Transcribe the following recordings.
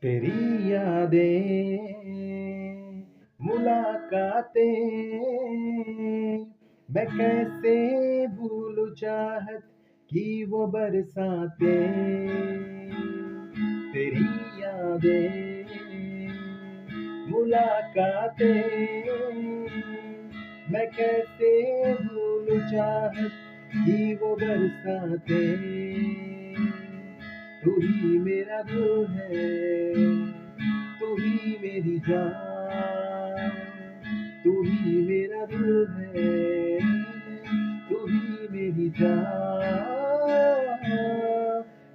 तेरी यादें, मुलाकातें, मैं कैसे भूलूं चाहत की वो बरसातें। तेरी यादें, मुलाकातें, मैं कैसे भूलूं चाहत की वो बरसातें। तू ही मेरा दिल है, तू ही मेरी जान, तू ही मेरा दिल है, तू ही मेरी जान।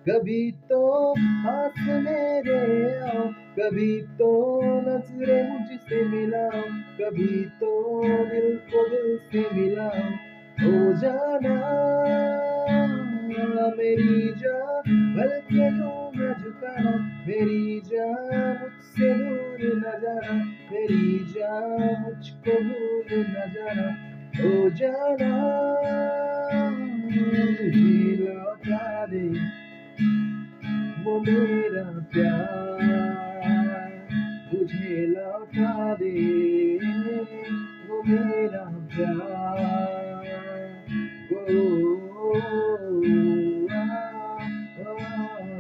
कभी तो पास मेरे आओ, कभी तो नजरें मुझसे मिलाओ, कभी तो दिल को दिल से मिलाओ। हो जाना मेरी जान, बल्कि यूं न झुकाना मेरी जान, मुझसे दूर न जाना मेरी जान, मुझको भूल न जाना। हो जाना मुझे लौटा दे वो मेरा प्यार, मुझे लौटा दे वो मेरा प्यार। ओ, आ, आ, आ, आ,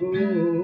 ओ,